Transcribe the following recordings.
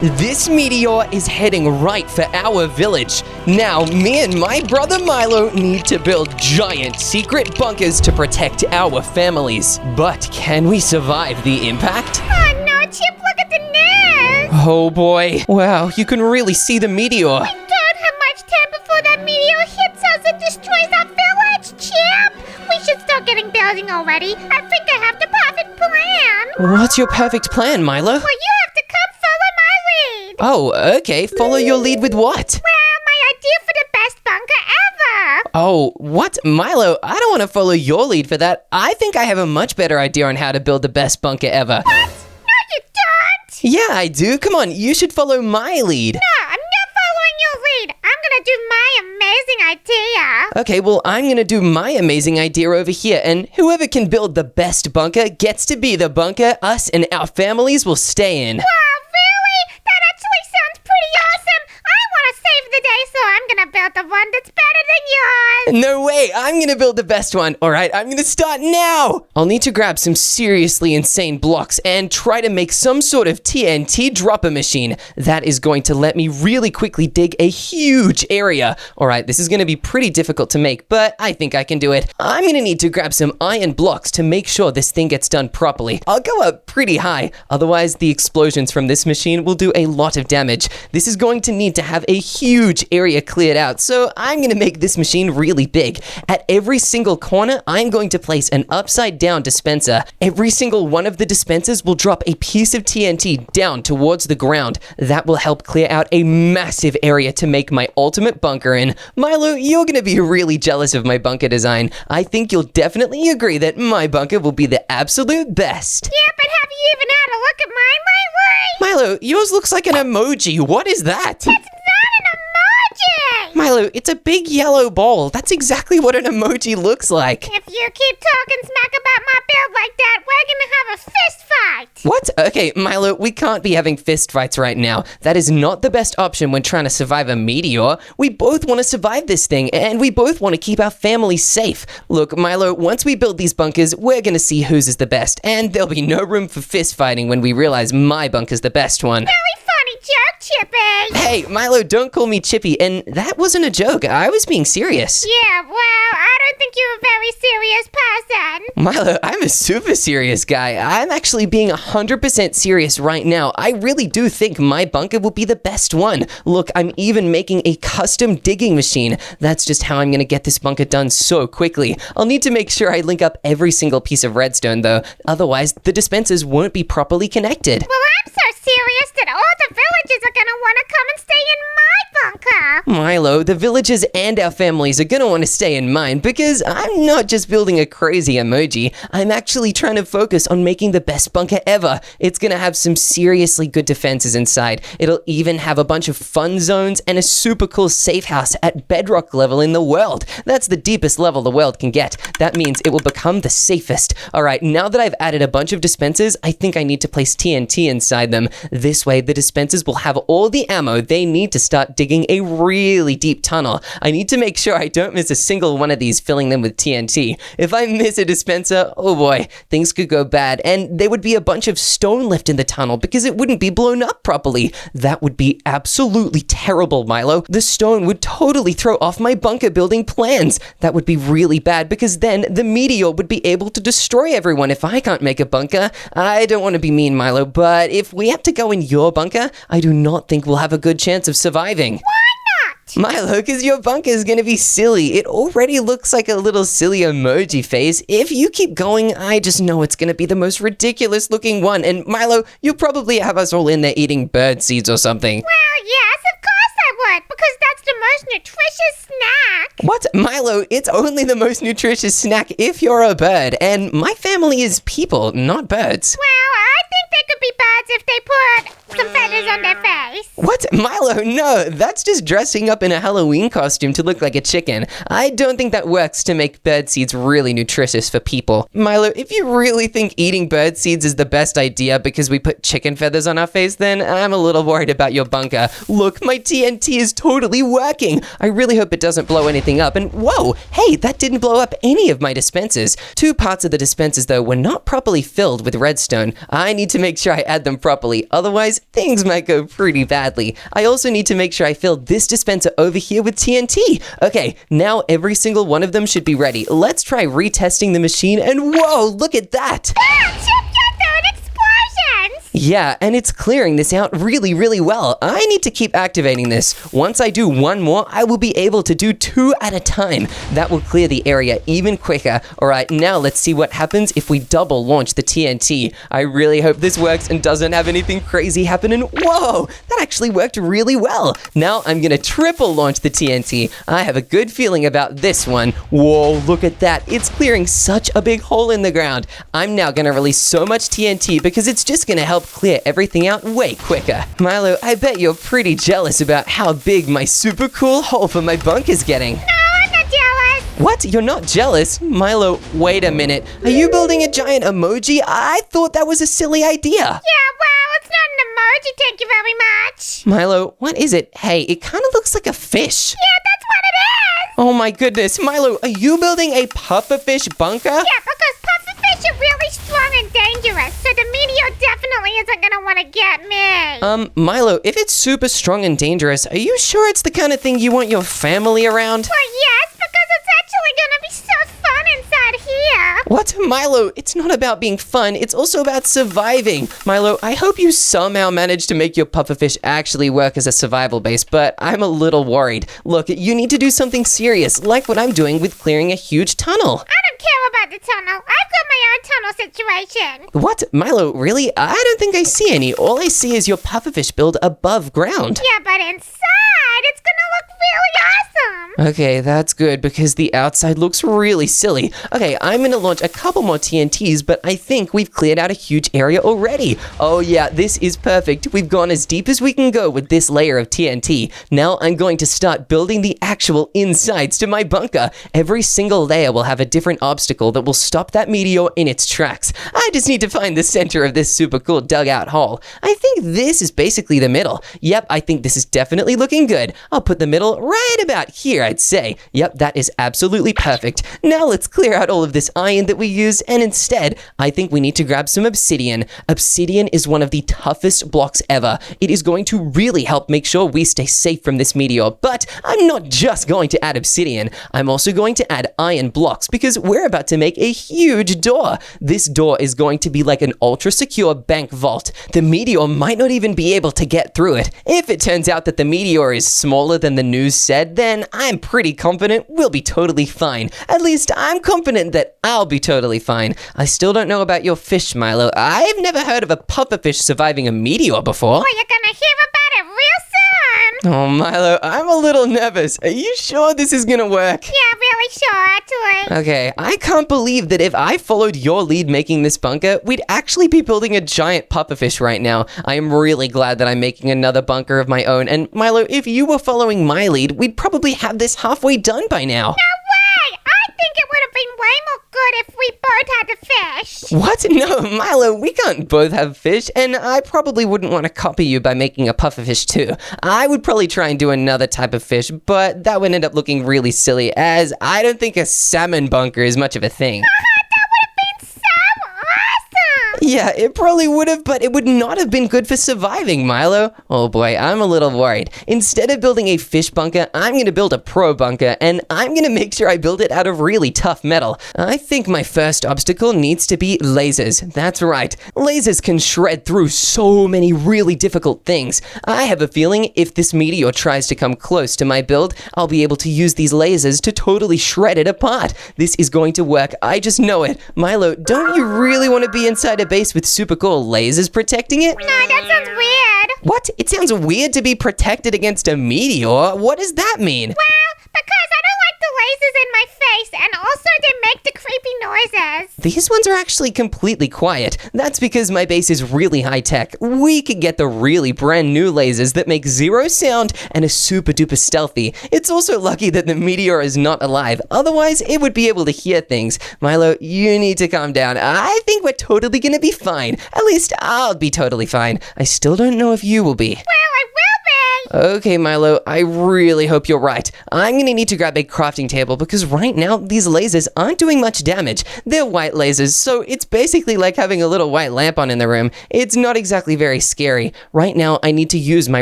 This meteor is heading right for our village. Now, me and my brother Milo need to build giant secret bunkers to protect our families. But can we survive the impact? Oh no, Chip, look at the news! Oh boy. Wow, you can really see the meteor. We don't have much time before that meteor hits us and destroys our village, Chip! We should start getting building already. I think I have the perfect plan. What's your perfect plan, Milo? Well, you have to come follow my lead. Oh, okay. Follow your lead with what? Well, my idea for the best bunker ever. Oh, what? Milo, I don't want to follow your lead for that. I think I have a much better idea on how to build the best bunker ever. What? No, you don't. Yeah, I do. Come on, you should follow my lead. No, I'm not following your lead. I'm gonna do my amazing idea. Okay, well, I'm gonna do my amazing idea over here, and whoever can build the best bunker gets to be the bunker us and our families will stay in. Wow, really? That actually sounds pretty awesome. I want to save the day, so I'm gonna build the one that's better than yours. No way, I'm gonna build the best one. All right, I'm gonna start now. I'll need to grab some seriously insane blocks and try to make some sort of TNT dropper machine. That is going to let me really quickly dig a huge area. All right, this is gonna be pretty difficult to make, but I think I can do it. I'm gonna need to grab some iron blocks to make sure this thing gets done properly. I'll go up pretty high, otherwise the explosions from this machine will do a lot of damage. This is going to need to have a huge area cleared out, so I'm gonna make this machine really big. At every single corner, I'm going to place an upside down dispenser. Every single one of the dispensers will drop a piece of TNT down towards the ground. That will help clear out a massive area to make my ultimate bunker in. Milo, you're gonna be really jealous of my bunker design. I think you'll definitely agree that my bunker will be the absolute best. Yeah, but have you even had a look at mine lately? Milo, yours looks like an emoji. What is that? It's not an emoji! Milo, it's a big yellow ball. That's exactly what an emoji looks like. If you keep talking smack about my build like that, we're gonna have a fist fight. What? Okay, Milo, we can't be having fist fights right now. That is not the best option when trying to survive a meteor. We both want to survive this thing, and we both want to keep our family safe. Look, Milo, once we build these bunkers, we're gonna see whose is the best, and there'll be no room for fist fighting when we realize my bunker's the best one. Really funny joke, Chippy. Hey, Milo, don't call me Chippy, and that wasn't a joke. I was being serious. Yeah, well, I don't think you're a very serious person. Milo, I'm a super serious guy. I'm actually being 100% serious right now. I really do think my bunker will be the best one. Look, I'm even making a custom digging machine. That's just how I'm gonna get this bunker done so quickly. I'll need to make sure I link up every single piece of redstone though. Otherwise, the dispensers won't be properly connected. Well, I'm so serious that all the villagers are gonna want to come and stay in my bunker. Milo, the villagers and our families are gonna want to stay in mine because I'm not just building a crazy emoji. I'm actually trying to focus on making the best bunker ever. It's gonna have some seriously good defenses inside. It'll even have a bunch of fun zones and a super cool safe house at bedrock level in the world. That's the deepest level the world can get. That means it will become the safest. All right, now that I've added a bunch of dispensers, I think I need to place TNT inside them. This way, the dispensers will have all the ammo they need to start digging a really deep tunnel. I need to make sure I don't miss a single one of these filling them with TNT. If I miss a dispenser, oh boy, things could go bad, and there would be a bunch of stone left in the tunnel because it wouldn't be blown up properly. That would be absolutely terrible, Milo. The stone would totally throw off my bunker building plans. That would be really bad because then the meteor would be able to destroy everyone if I can't make a bunker. I don't want to be mean, Milo, but if we have to go in your bunker, I do not think we'll have a good chance of surviving. Why not? Milo, because your bunker is going to be silly. It already looks like a little silly emoji face. If you keep going, I just know it's going to be the most ridiculous looking one. And Milo, you'll probably have us all in there eating bird seeds or something. Well, yes, of course I would, because that's the most nutritious snack. What? Milo, it's only the most nutritious snack if you're a bird. And my family is people, not birds. Well, I think they could be birds if they put some feathers on their face. What? Milo, no, that's just dressing up in a Halloween costume to look like a chicken. I don't think that works to make bird seeds really nutritious for people. Milo, if you really think eating bird seeds is the best idea because we put chicken feathers on our face, then I'm a little worried about your bunker. Look, my TNT is totally working. I really hope it doesn't blow anything up. And whoa, hey, that didn't blow up any of my dispensers. Two parts of the dispensers, though, were not properly filled with redstone. I need to make sure I add them properly, otherwise things might go pretty badly. I also need to make sure I fill this dispenser over here with TNT. Okay, now every single one of them should be ready. Let's try retesting the machine, and whoa, look at that! Chip, you're throwing explosions! Yeah, and it's clearing this out really, really well. I need to keep activating this. Once I do one more, I will be able to do 2 at a time. That will clear the area even quicker. All right, now let's see what happens if we double launch the TNT. I really hope this works and doesn't have anything crazy happen. And whoa, that actually worked really well. Now I'm gonna triple launch the TNT. I have a good feeling about this one. Whoa, look at that. It's clearing such a big hole in the ground. I'm now gonna release so much TNT because it's just gonna help clear everything out way quicker. Milo, I bet you're pretty jealous about how big my super cool hole for my bunk is getting. No, I'm not jealous. What? You're not jealous? Milo, wait a minute. Are you building a giant emoji? I thought that was a silly idea. Yeah, well, it's not an emoji, thank you very much. Milo, what is it? Hey, it kind of looks like a fish. Yeah, that's what it is. Oh my goodness. Milo, are you building a pufferfish bunker? Yeah, because pufferfish are really strong and dangerous, so the meteor definitely isn't gonna want to get me. Milo, if it's super strong and dangerous, are you sure it's the kind of thing you want your family around? Well, yes, because it's actually gonna be so fun inside here. What? Milo, it's not about being fun, it's also about surviving. Milo, I hope you somehow managed to make your pufferfish actually work as a survival base, but I'm a little worried. Look, you need to do something serious, like what I'm doing with clearing a huge tunnel. I don't care about the tunnel. I've got my own tunnel situation. What? Milo, really? I don't think I see any. All I see is your pufferfish build above ground. Yeah, but inside, it's gonna look really awesome. Okay, that's good because the outside looks really silly. Okay, I'm gonna launch a couple more TNTs, but I think we've cleared out a huge area already. Oh yeah, this is perfect. We've gone as deep as we can go with this layer of TNT. Now I'm going to start building the actual insides to my bunker. Every single layer will have a different obstacle that will stop that meteor in its tracks. I just need to find the center of this super cool dugout hole. I think this is basically the middle. Yep, I think this is definitely looking good. I'll put the middle right about here, I'd say. Yep, that is absolutely perfect. Now let's clear out all of this iron that we use, and instead, I think we need to grab some obsidian. Obsidian is one of the toughest blocks ever. It is going to really help make sure we stay safe from this meteor, but I'm not just going to add obsidian. I'm also going to add iron blocks because we're about to make a huge door. This door is going to be like an ultra secure bank vault. The meteor might not even be able to get through it. If it turns out that the meteor is smaller than the news said, then I'm pretty confident we'll be totally fine. At least I'm confident that I'll be totally fine. I still don't know about your fish, Milo. I've never heard of a pufferfish surviving a meteor before. Well, you're gonna hear about it real soon. Oh, Milo, I'm a little nervous. Are you sure this is gonna work? Yeah, really sure, actually. Okay, I can't believe that if I followed your lead making this bunker, we'd actually be building a giant pufferfish right now. I am really glad that I'm making another bunker of my own, and Milo, if you were following my lead, we'd probably have this halfway done by now. No way! I think it would have been way more good if we both had the fish. What? No, Milo, we can't both have fish, and I probably wouldn't want to copy you by making a pufferfish too. I would probably try and do another type of fish, but that would end up looking really silly, as I don't think a salmon bunker is much of a thing. That would have been so awesome! Yeah, it probably would have, but it would not have been good for surviving, Milo. Oh boy, I'm a little worried. Instead of building a fish bunker, I'm gonna build a pro bunker, and I'm gonna make sure I build it out of really tough metal. I think my first obstacle needs to be lasers. That's right. Lasers can shred through so many really difficult things. I have a feeling if this meteor tries to come close to my build, I'll be able to use these lasers to totally shred it apart. This is going to work. I just know it. Milo, don't you really want to be inside a base with super cool lasers protecting it? No, that sounds weird. What? It sounds weird to be protected against a meteor. What does that mean? Well, because I don't like the lasers in my face, and also they make the creepy noises. These ones are actually completely quiet. That's because my base is really high tech. We could get the really brand new lasers that make zero sound and are super duper stealthy. It's also lucky that the meteor is not alive. Otherwise, it would be able to hear things. Milo, you need to calm down. I think we're totally gonna be fine. At least I'll be totally fine. I still don't know if you will be. Well, I will be. Okay, Milo, I really hope you're right. I'm gonna need to grab a crafting table because right now these lasers aren't doing much damage. They're white lasers, so it's basically like having a little white lamp on in the room. It's not exactly very scary. Right now, I need to use my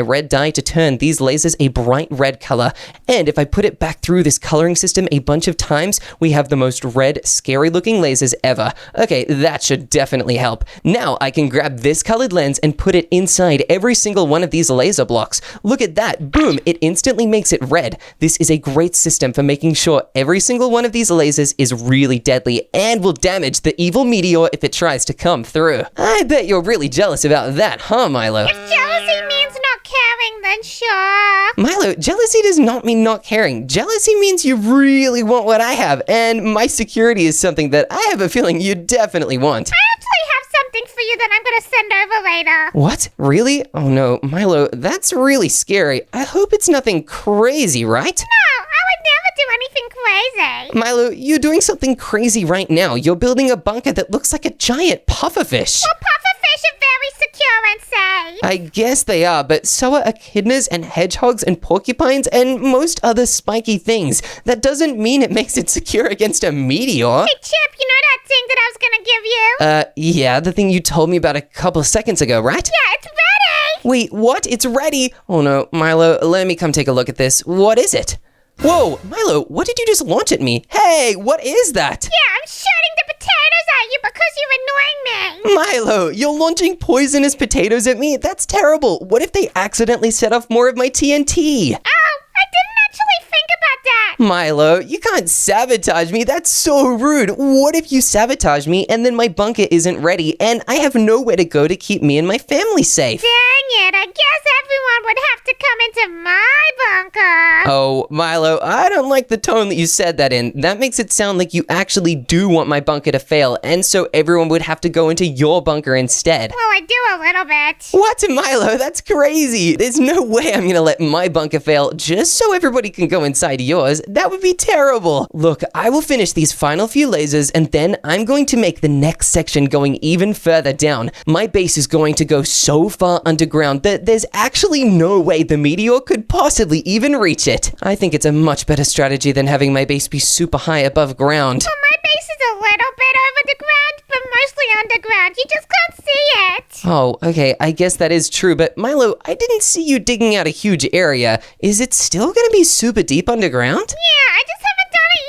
red dye to turn these lasers a bright red color. And if I put it back through this coloring system a bunch of times, we have the most red, scary looking lasers ever. Okay, that should definitely help. Now I can grab this colored lens and put it inside every single one of these laser blocks. Look at that. Boom, it instantly makes it red. This is a great system for making sure every single one of these lasers is really deadly and will damage the evil meteor if it tries to come through. I bet you're really jealous about that, huh, Milo? If jealousy means not caring, then sure. Milo, jealousy does not mean not caring. Jealousy means you really want what I have, and my security is something that I have a feeling you definitely want. I actually have something for you that I'm gonna send over later. What? Really? Oh no, Milo, that's really scary. I hope it's nothing crazy, right? No, I would never do anything crazy. Milo, you're doing something crazy right now. You're building a bunker that looks like a giant pufferfish. Well, pufferfish are very secure and safe. I guess they are, but so are echidnas and hedgehogs and porcupines and most other spiky things. That doesn't mean it makes it secure against a meteor. Hey, Chip, you know that thing that I was gonna give you? Yeah, the thing you told me about a couple of seconds ago, right? Yeah, it's ready. Wait, what? It's ready? Oh no, Milo, let me come take a look at this. What is it? Whoa, Milo, what did you just launch at me? Hey, what is that? Yeah, I'm shooting the potatoes at you because you're annoying me. Milo, you're launching poisonous potatoes at me? That's terrible. What if they accidentally set off more of my TNT? Oh, I didn't actually think about that. Milo, you can't sabotage me. That's so rude. What if you sabotage me and then my bunker isn't ready and I have nowhere to go to keep me and my family safe? Dang it, I guess everyone would have to come into my bunker. Oh, Milo, I don't like the tone that you said that in. That makes it sound like you actually do want my bunker to fail, and so everyone would have to go into your bunker instead. Well, I do a little bit. What, Milo? That's crazy. There's no way I'm gonna let my bunker fail just so everybody can go inside yours. That would be terrible. Look, I will finish these final few lasers, and then I'm going to make the next section going even further down. My base is going to go so far underground that there's actually no way the meteor could possibly even reach it. I think it's a much better strategy than having my base be super high above ground. Well, my base is a little bit over the ground, but mostly underground. You just can't see it. Oh, okay, I guess that is true, but Milo, I didn't see you digging out a huge area. Is it still gonna be super deep underground? Yeah, I just haven't done it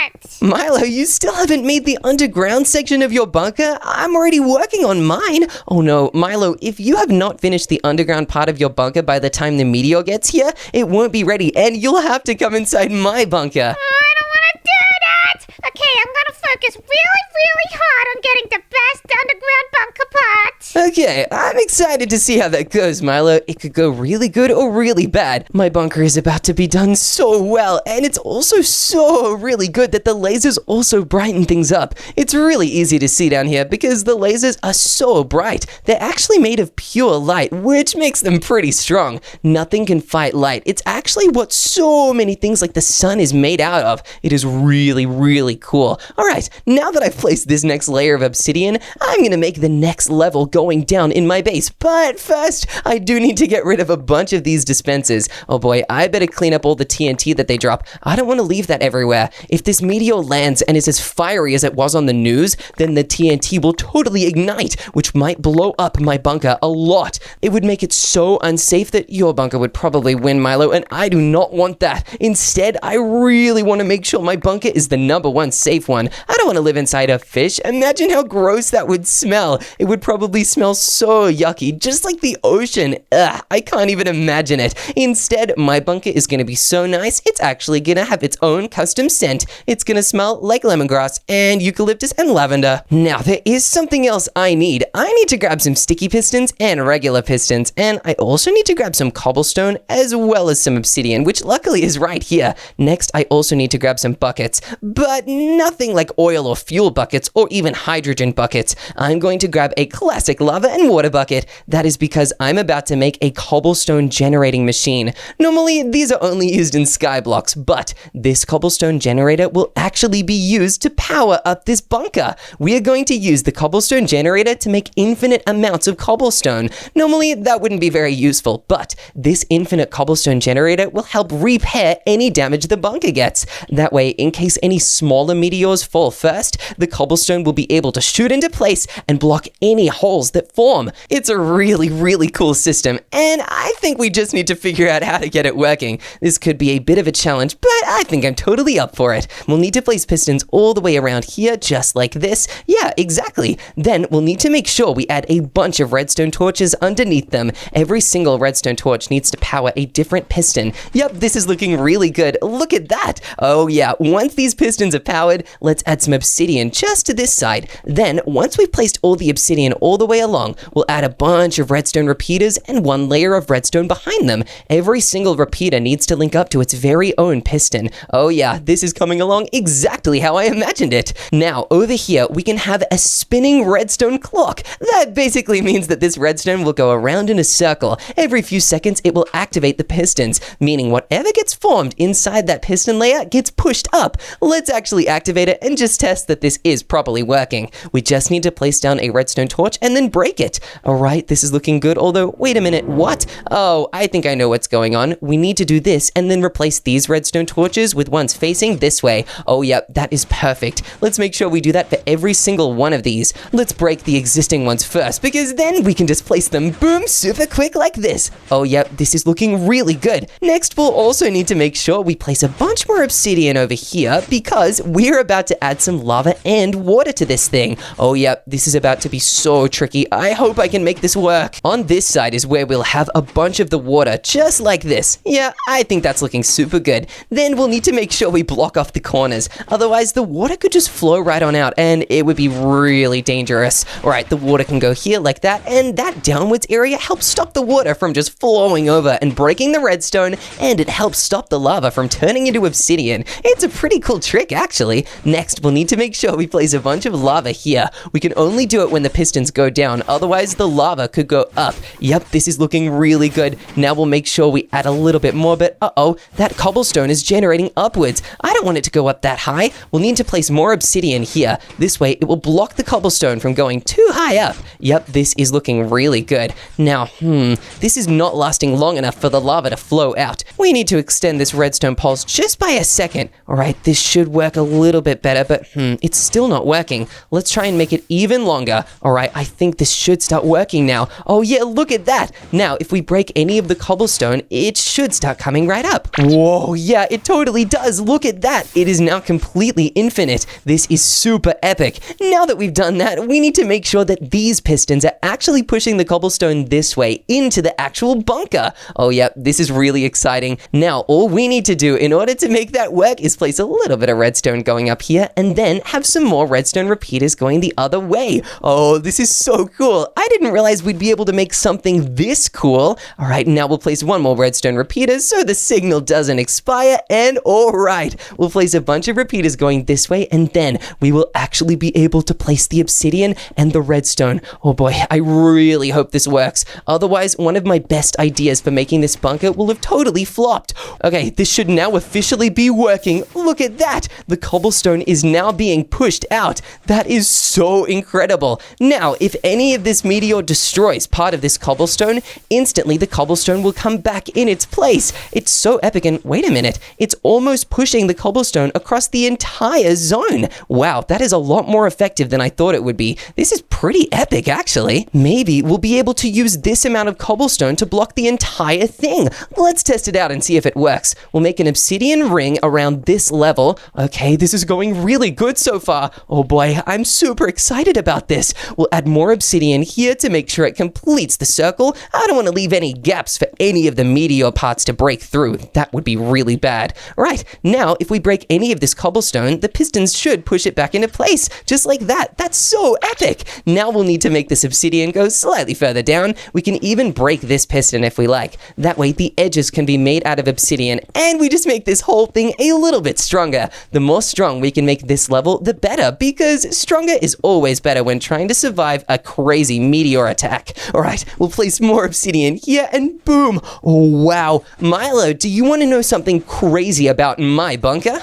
yet. Milo, you still haven't made the underground section of your bunker? I'm already working on mine. Oh no, Milo, if you have not finished the underground part of your bunker by the time the meteor gets here, it won't be ready and you'll have to come inside my bunker. Oh, I don't want to do that. Okay, I'm gonna focus really hard on getting the best underground bunker part. Okay, I'm excited to see how that goes, Milo. It could go really good or really bad. My bunker is about to be done so well, and it's also so really good that the lasers also brighten things up. It's really easy to see down here because the lasers are so bright. They're actually made of pure light, which makes them pretty strong. Nothing can fight light. It's actually what so many things like the sun is made out of. It is really cool. Alright, now that I've placed this next layer of obsidian, I'm gonna make the next level going down in my base. But first, I do need to get rid of a bunch of these dispensers. Oh boy, I better clean up all the TNT that they drop. I don't want to leave that everywhere. If this meteor lands and is as fiery as it was on the news, then the TNT will totally ignite, which might blow up my bunker a lot. It would make it so unsafe that your bunker would probably win, Milo, and I do not want that. Instead, I really want to make sure my bunker is the #1 safe one. I don't want to live inside a fish. Imagine how gross that would smell. It would probably smell so yucky, just like the ocean. Ugh, I can't even imagine it. Instead, my bunker is going to be so nice, it's actually going to have its own custom scent. It's going to smell like lemongrass and eucalyptus and lavender. Now, there is something else I need. I need to grab some sticky pistons and regular pistons, and I also need to grab some cobblestone as well as some obsidian, which luckily is right here. Next, I also need to grab some buckets, but nothing like oil or fuel buckets or even hydrogen buckets. I'm going to grab a classic lava and water bucket. That is because I'm about to make a cobblestone generating machine. Normally, these are only used in skyblocks, but this cobblestone generator will actually be used to power up this bunker. We are going to use the cobblestone generator to make infinite amounts of cobblestone. Normally, that wouldn't be very useful, but this infinite cobblestone generator will help repair any damage the bunker gets. That way, in case any smaller meteors fall first, the cobblestone will be able to shoot into place and block any holes that form. It's a really cool system, and I think we just need to figure out how to get it working. This could be a bit of a challenge, but I think I'm totally up for it. We'll need to place pistons all the way around here, just like this. Yeah, exactly. Then we'll need to make sure we add a bunch of redstone torches underneath them. Every single redstone torch needs to power a different piston. Yep, this is looking really good. Look at that. Oh yeah, once these pistons are powered, let's add some obsidian just to this side. Then, once we've placed all the obsidian all the way along, we'll add a bunch of redstone repeaters and one layer of redstone behind them. Every single repeater needs to link up to its very own piston. Oh yeah, this is coming along exactly how I imagined it. Now, over here, we can have a spinning redstone clock. That basically means that this redstone will go around in a circle. Every few seconds, it will activate the pistons, meaning whatever gets formed inside that piston layer gets pushed up. Let's actually activate it and just test that this is properly working. We just need to place down a redstone torch and then break it. Alright, this is looking good, although, wait a minute, what? Oh, I think I know what's going on. We need to do this and then replace these redstone torches with ones facing this way. Oh, yep, that is perfect. Let's make sure we do that for every single one of these. Let's break the existing ones first, because then we can just place them, boom, super quick like this. Oh, yep, this is looking really good. Next, we'll also need to make sure we place a bunch more obsidian over here, because we're about to add some lava and water to this thing. Oh, yep, this is about to be so tricky. I hope I can make this work. On this side is where we'll have a bunch of the water, just like this. Yeah, I think that's looking super good. Then we'll need to make sure we block off the corners. Otherwise, the water could just flow right on out, and it would be really dangerous. Alright, the water can go here like that, and that downwards area helps stop the water from just flowing over and breaking the redstone, and it helps stop the lava from turning into obsidian. It's a pretty cool trick, actually. Next, we'll need to make sure we place a bunch of lava here. We can only do it when the pistons go down, otherwise the lava could go up. Yep, this is looking really good. Now we'll make sure we add a little bit more, but uh-oh, that cobblestone is generating upwards. I don't want it to go up that high. We'll need to place more obsidian here. This way, it will block the cobblestone from going too high up. Yep, this is looking really good. Now, this is not lasting long enough for the lava to flow out. We need to extend this redstone pulse just by a second. Alright, this should work a little bit better, but it's still not working. Let's try and make it even longer. Alright, I think this should start working now. Oh yeah, look at that. Now, if we break any of the cobblestone, it should start coming right up. Whoa, yeah, it totally does. Look at that. It is now completely infinite. This is super epic. Now that we've done that, we need to make sure that these pistons are actually pushing the cobblestone this way into the actual bunker. Oh yeah, this is really exciting. Now, all we need to do in order to make that work is place a little bit of redstone going up here and then have some more redstone repeaters going the other way. Oh, this is so cool. I didn't realize we'd be able to make something this cool. All right, now we'll place one more redstone repeater so the signal doesn't expire. And all right, we'll place a bunch of repeaters going this way, and then we will actually be able to place the obsidian and the redstone. Oh boy, I really hope this works. Otherwise, one of my best ideas for making this bunker will have totally flopped. Okay, this should now officially be working. Look at that. The cobblestone is now being pushed out. That is so incredible. Now, if any of this meteor destroys part of this cobblestone, instantly the cobblestone will come back in its place. It's so epic, and wait a minute, it's almost pushing the cobblestone across the entire zone. Wow, that is a lot more effective than I thought it would be. This is pretty epic, actually. Maybe we'll be able to use this amount of cobblestone to block the entire thing. Let's test it out and see if it works. We'll make an obsidian ring around this level. Okay, this is going really good so far. Oh boy, I'm super excited about this. We'll add more obsidian here to make sure it completes the circle. I don't want to leave any gaps for any of the meteor parts to break through. That would be really bad. Right, now if we break any of this cobblestone, the pistons should push it back into place, just like that. That's so epic. Now we'll need to make this obsidian go slightly further down. We can even break this piston if we like. That way the edges can be made out of obsidian, and we just make this whole thing a little bit stronger. The more strong we can make this level, the better, because stronger is always better when trying to survive a crazy meteor attack. All right, we'll place more obsidian here, and boom. Oh, wow. Milo, do you want to know something crazy about my bunker? No.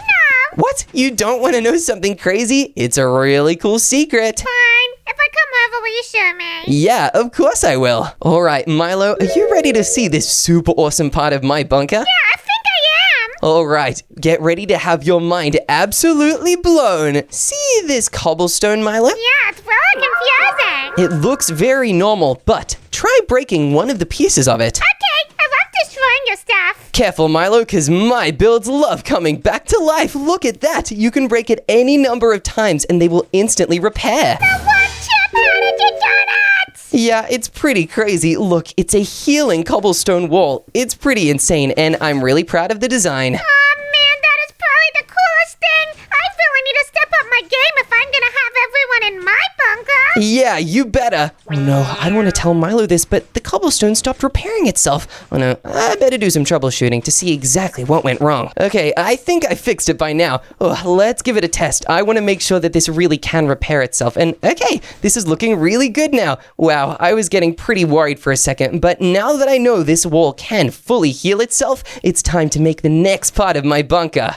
What? You don't want to know something crazy? It's a really cool secret. Fine. If I come over, will you show me? Yeah, of course I will. All right, Milo, are you ready to see this super awesome part of my bunker? Yeah, I think I am. All right, get ready to have your mind absolutely blown. See this cobblestone, Milo? Yeah, it's really confusing. It looks very normal, but try breaking one of the pieces of it. Okay, I love destroying your stuff. Careful, Milo, because my builds love coming back to life. Look at that. You can break it any number of times and they will instantly repair. What, Chip? How did you do that? Yeah, it's pretty crazy. Look, it's a healing cobblestone wall. It's pretty insane, and I'm really proud of the design. Oh, man, that is probably the coolest thing. I really need to step up my game if I'm gonna have everyone in my bunker. Yeah, you better. Oh no, I don't want to tell Milo this, but the cobblestone stopped repairing itself. Oh no, I better do some troubleshooting to see exactly what went wrong. Okay, I think I fixed it by now. Oh, let's give it a test. I want to make sure that this really can repair itself. And okay, this is looking really good now. Wow, I was getting pretty worried for a second, but now that I know this wall can fully heal itself, it's time to make the next part of my bunker.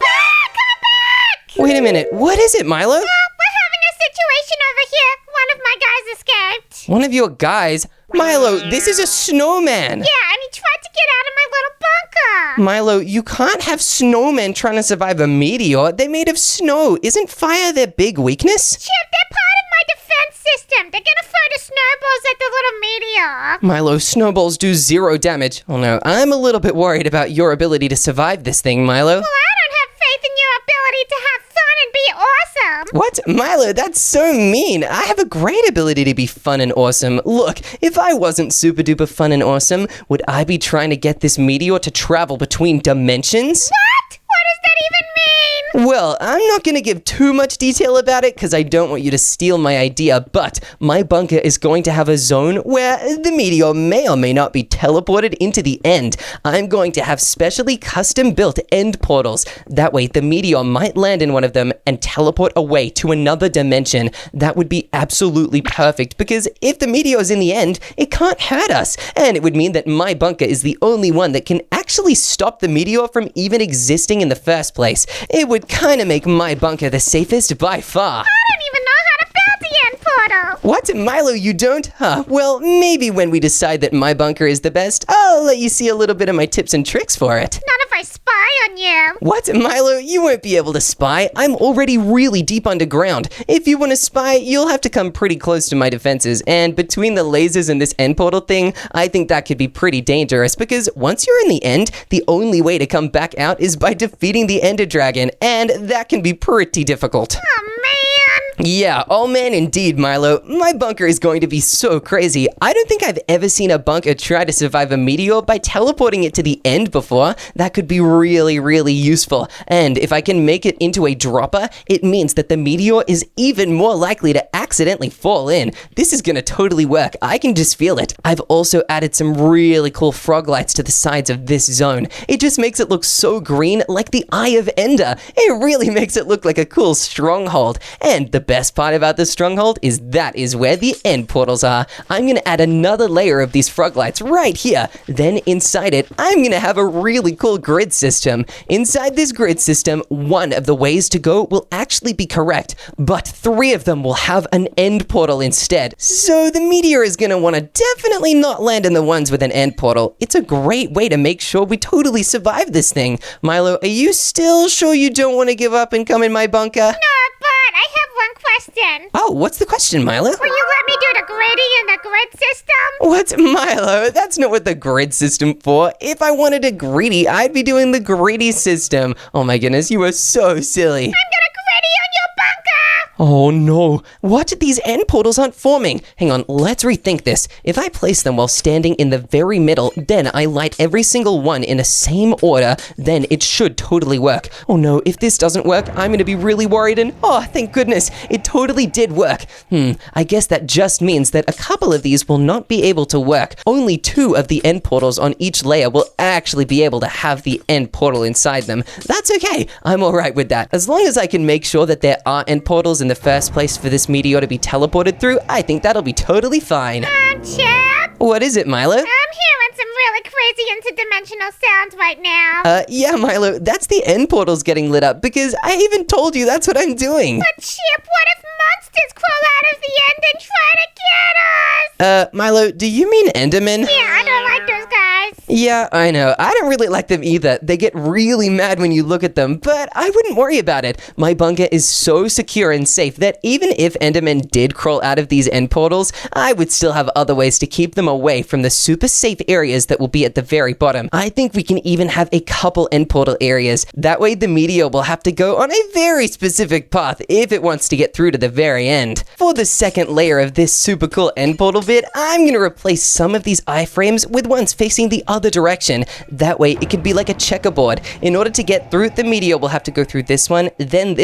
Wait a minute, what is it, Milo? We're having a situation over here. One of my guys escaped. One of your guys? Milo, this is a snowman. Yeah, and he tried to get out of my little bunker. Milo, you can't have snowmen trying to survive a meteor. They're made of snow. Isn't fire their big weakness? Chip, they're part of my defense system. They're gonna throw the snowballs at the little meteor. Milo, snowballs do 0 damage. Oh no, I'm a little bit worried about your ability to survive this thing, Milo. Well, I don't have faith in your ability to have fun and be awesome. What? Milo, that's so mean. I have a great ability to be fun and awesome. Look, if I wasn't super duper fun and awesome, would I be trying to get this meteor to travel between dimensions? What? What does that even mean? Well, I'm not going to give too much detail about it because I don't want you to steal my idea, but my bunker is going to have a zone where the meteor may or may not be teleported into the end. I'm going to have specially custom built end portals. That way, the meteor might land in one of them and teleport away to another dimension. That would be absolutely perfect because if the meteor is in the end, it can't hurt us. And it would mean that my bunker is the only one that can actually stop the meteor from even existing in the first place. It would kind of make my bunker the safest by far. I don't even know how to build the end portal. What? Milo, you don't? Huh. Well, maybe when we decide that my bunker is the best, I'll let you see a little bit of my tips and tricks for it. Not if I spy on you. What? Milo, you won't be able to spy. I'm already really deep underground. If you want to spy, you'll have to come pretty close to my defenses. And between the lasers and this end portal thing, I think that could be pretty dangerous because once you're in the end, the only way to come back out is by defeating the Ender Dragon, and that can be pretty difficult. Oh, man. Yeah, oh man indeed, Milo. My bunker is going to be so crazy. I don't think I've ever seen a bunker try to survive a meteor by teleporting it to the end before. That could be really, really useful. And if I can make it into a dropper, it means that the meteor is even more likely to accidentally fall in. This is gonna totally work. I can just feel it. I've also added some really cool frog lights to the sides of this zone. It just makes it look so green, like the Eye of Ender. It really makes it look like a cool stronghold. And the best part about this stronghold is that is where the end portals are. I'm gonna add another layer of these frog lights right here. Then inside it, I'm gonna have a really cool grid system. Inside this grid system, one of the ways to go will actually be correct, but 3 of them will have an end portal instead. So the meteor is gonna wanna definitely not land in the ones with an end portal. It's a great way to make sure we totally survive this thing. Milo, are you still sure you don't want to give up and come in my bunker? No, but I have one question. Oh, what's the question, Milo? Will you let me do the gritty in the grid system? What, Milo? That's not what the grid system for. If I wanted a greedy, I'd be doing the greedy system. Oh my goodness, you are so silly. I'm gonna gritty on your bunker. Oh no, what? These end portals aren't forming. Hang on, let's rethink this. If I place them while standing in the very middle, then I light every single one in the same order, then it should totally work. Oh no, if this doesn't work, I'm gonna be really worried and oh, thank goodness, it totally did work. I guess that just means that a couple of these will not be able to work. Only 2 of the end portals on each layer will actually be able to have the end portal inside them. That's okay, I'm alright with that. As long as I can make sure that there are end portals in the first place for this meteor to be teleported through, I think that'll be totally fine. Chip? What is it, Milo? I'm hearing some really crazy interdimensional sounds right now. Yeah, Milo, that's the end portals getting lit up because I even told you that's what I'm doing. But Chip, what if monsters crawl out of the end and try to get us? Milo, do you mean Endermen? Yeah, I don't like those guys. Yeah, I know. I don't really like them either. They get really mad when you look at them, but I wouldn't worry about it. My bunker is so secure and safe that even if Endermen did crawl out of these end portals, I would still have other ways to keep them away from the super safe areas that will be at the very bottom. I think we can even have a couple end portal areas. That way the meteor will have to go on a very specific path if it wants to get through to the very end. For the second layer of this super cool end portal bit, I'm going to replace some of these iframes with ones facing the other direction. That way it could be like a checkerboard. In order to get through, the meteor will have to go through this one, then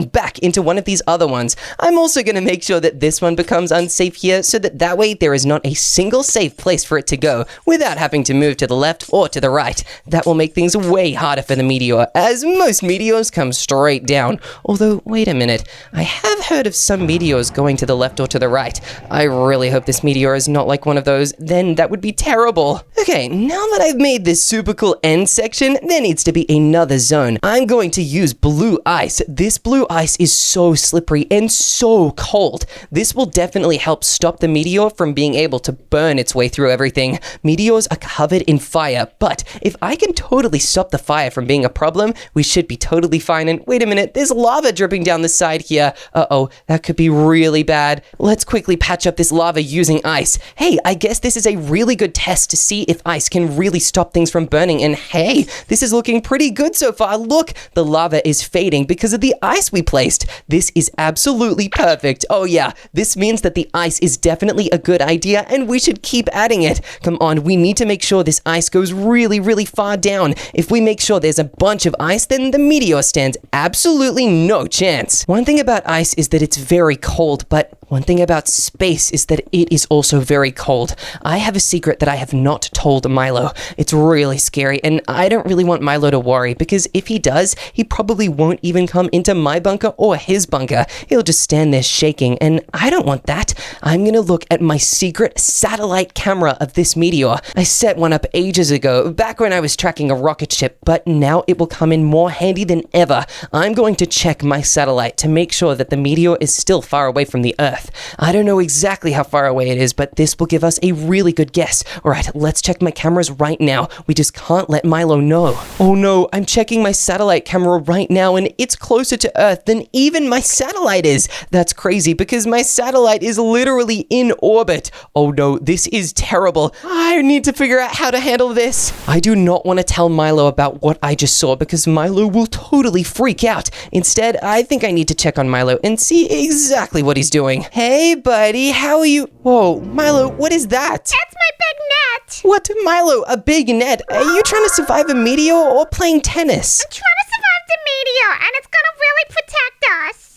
back into one of these other ones. I'm also going to make sure that this one becomes unsafe here so that way there is not a single safe place for it to go without having to move to the left or to the right. That will make things way harder for the meteor, as most meteors come straight down. Although, wait a minute, I have heard of some meteors going to the left or to the right. I really hope this meteor is not like one of those, then that would be terrible. Okay, now that I've made this super cool end section, there needs to be another zone. I'm going to use blue ice. This blue ice is so slippery and so cold. This will definitely help stop the meteor from being able to burn its way through everything. Meteors are covered in fire, but if I can totally stop the fire from being a problem, we should be totally fine. And wait a minute, there's lava dripping down the side here. Uh-oh, that could be really bad. Let's quickly patch up this lava using ice. Hey, I guess this is a really good test to see if ice can really stop things from burning. And hey, this is looking pretty good so far. Look, the lava is fading because of the ice we placed. This is absolutely perfect. Oh yeah, this means that the ice is definitely a good idea and we should keep adding it. Come on, we need to make sure this ice goes really, really far down. If we make sure there's a bunch of ice, then the meteor stands absolutely no chance. One thing about ice is that it's very cold, but one thing about space is that it is also very cold. I have a secret that I have not told Milo. It's really scary, and I don't really want Milo to worry, because if he does, he probably won't even come into my bunker or his bunker. He'll just stand there shaking, and I don't want that. I'm gonna look at my secret satellite camera of this meteor. I set one up ages ago, back when I was tracking a rocket ship, but now it will come in more handy than ever. I'm going to check my satellite to make sure that the meteor is still far away from the Earth. I don't know exactly how far away it is, but this will give us a really good guess. Alright, let's check my cameras right now. We just can't let Milo know. Oh no, I'm checking my satellite camera right now and it's closer to Earth than even my satellite is. That's crazy because my satellite is literally in orbit. Oh no, this is terrible. I need to figure out how to handle this. I do not want to tell Milo about what I just saw because Milo will totally freak out. Instead, I think I need to check on Milo and see exactly what he's doing. Hey, buddy, how are you? Whoa, Milo, what is that? That's my big net. What, Milo, a big net? Are you trying to survive a meteor or playing tennis? I'm trying to survive the meteor, and it's gonna really protect us.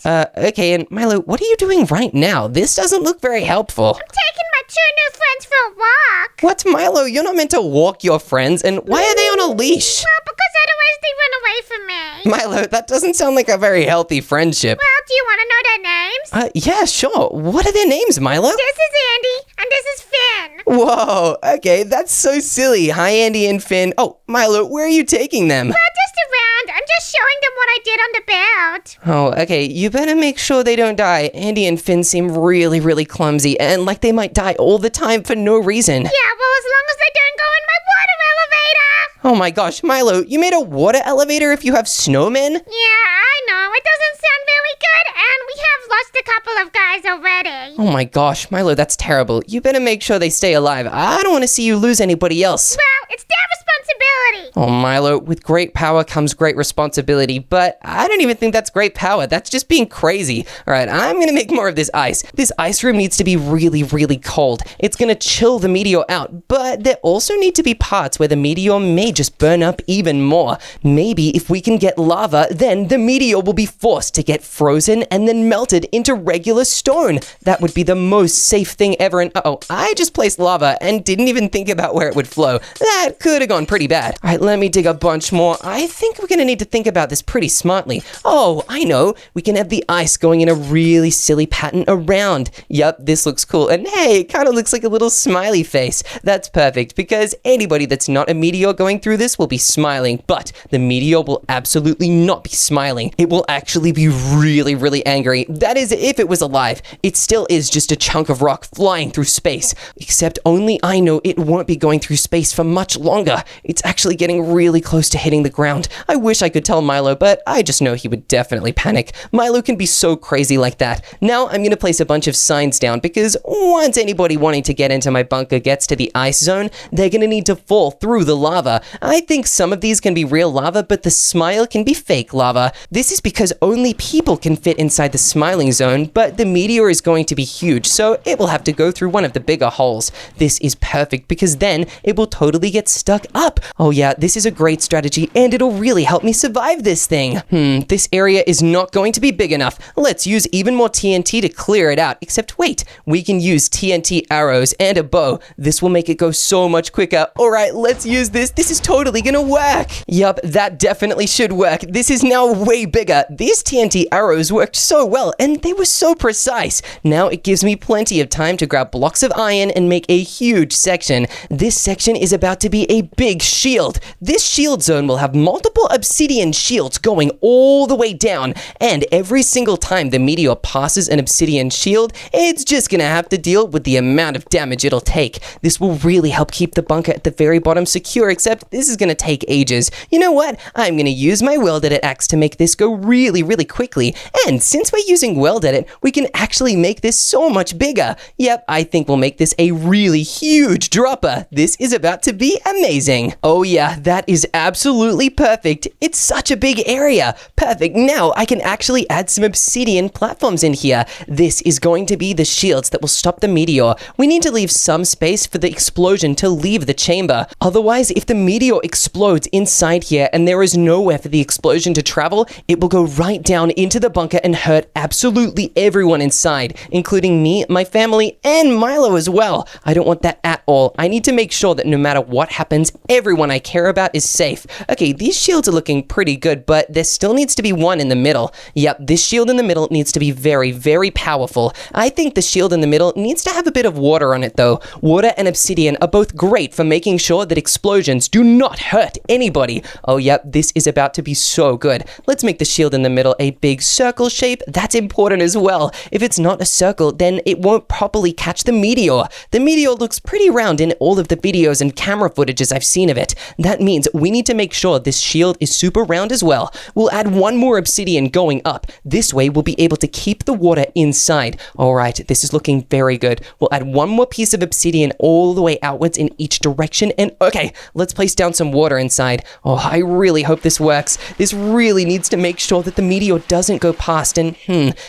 Okay, and Milo, what are you doing right now? This doesn't look very helpful. I'm taking my 2 new friends for a walk. What, Milo? You're not meant to walk your friends, and why are they on a leash? Well, because otherwise they run away from me. Milo, that doesn't sound like a very healthy friendship. Well, do you want to know their names? Yeah, sure. What are their names, Milo? This is Andy, and this is Finn. Whoa, okay, that's so silly. Hi, Andy and Finn. Oh, Milo, where are you taking them? Well, just around. I'm just showing them what I did on the boat. Oh, okay, you better make sure they don't die. Andy and Finn seem really, really clumsy, and like they might die all the time for no reason. Yeah, well, as long as they don't go in my water elevator. Oh my gosh, Milo, you made a water elevator if you have snowmen? Yeah, I know. It doesn't sound very good, and we have lost a couple of guys already. Oh my gosh, Milo, that's terrible. You better make sure they stay alive. I don't want to see you lose anybody else. Well, it's their responsibility. Oh, Milo, with great power comes great responsibility, but I don't even think that's great power. That's just being crazy. All right, I'm gonna make more of this ice. This ice room needs to be really, really cold. It's gonna chill the meteor out, but there also need to be parts where the meteor may just burn up even more. Maybe if we can get lava, then the meteor will be forced to get frozen and then melted into regular stone. That would be the most safe thing ever. And uh-oh, I just placed lava and didn't even think about where it would flow. That could have gone pretty bad. All right, let me dig a bunch more. I think we're gonna need to think about this pretty smartly. Oh, I know. We can have the ice going in a really silly pattern around. Yep, this looks cool. And hey, it kind of looks like a little smiley face. That's perfect because anybody that's not a meteor going through this will be smiling, but the meteor will absolutely not be smiling. It will actually be really, really angry. That is, if it was alive. It still is just a chunk of rock flying through space. Except only I know it won't be going through space for much longer. It's actually getting really close to hitting the ground. I wish I could tell Milo, but I just know he would definitely panic. Milo can be so crazy like that. Now I'm going to place a bunch of signs down because once anybody wanting to get into my bunker gets to the ice zone, they're going to need to fall through the lava. I think some of these can be real lava, but the smile can be fake lava. This is because only people can fit inside the smiling zone, but the meteor is going to be huge, so it will have to go through one of the bigger holes. This is perfect because then it will totally get stuck up. Oh yeah, this is a great strategy and it'll really help me survive this thing. This area is not going to be big enough. Let's use even more TNT to clear it out. Except wait, we can use TNT arrows and a bow. This will make it go so much quicker. All right, let's use this. This is totally gonna work. Yup, that definitely should work. This is now way bigger. These TNT arrows worked so well and they were so precise. Now it gives me plenty of time to grab blocks of iron and make a huge section. This section is about to be a big shield. This shield zone will have multiple obsidian shields going all the way down, and every single time the meteor passes an obsidian shield, it's just gonna have to deal with the amount of damage it'll take. This will really help keep the bunker at the very bottom secure, except this is gonna take ages. You know what? I'm gonna use my welded axe to make this go really, really quickly, and since we're using welded, we can actually make this so much bigger. Yep, I think we'll make this a really huge dropper. This is about to be amazing. Oh yeah, that is absolutely perfect. It's such a big area. Perfect. Now I can actually add some obsidian platforms in here. This is going to be the shields that will stop the meteor. We need to leave some space for the explosion to leave the chamber. Otherwise, if the meteor explodes inside here and there is nowhere for the explosion to travel, it will go right down into the bunker and hurt absolutely everyone inside, including me, my family, and Milo as well. I don't want that at all. I need to make sure that no matter what happens, everyone I care about is safe. Okay, these shields are looking pretty good, but there still needs to be one in the middle. Yep, this shield in the middle needs to be very, very powerful. I think the shield in the middle needs to have a bit of water on it though. Water and obsidian are both great for making sure that explosions do not hurt anybody. Oh yep, this is about to be so good. Let's make the shield in the middle a big circle shape. That's important as well. If it's not a circle, then it won't properly catch the meteor. The meteor looks pretty round in all of the videos and camera footages I've seen of it. That means we need to make sure this shield is super round as well. We'll add one more obsidian going up. This way we'll be able to keep the water inside. All right, this is looking very good. We'll add one more piece of obsidian all the way outwards in each direction. And okay, let's place down some water inside. Oh, I really hope this works. This really needs to make sure that the meteor doesn't go past. And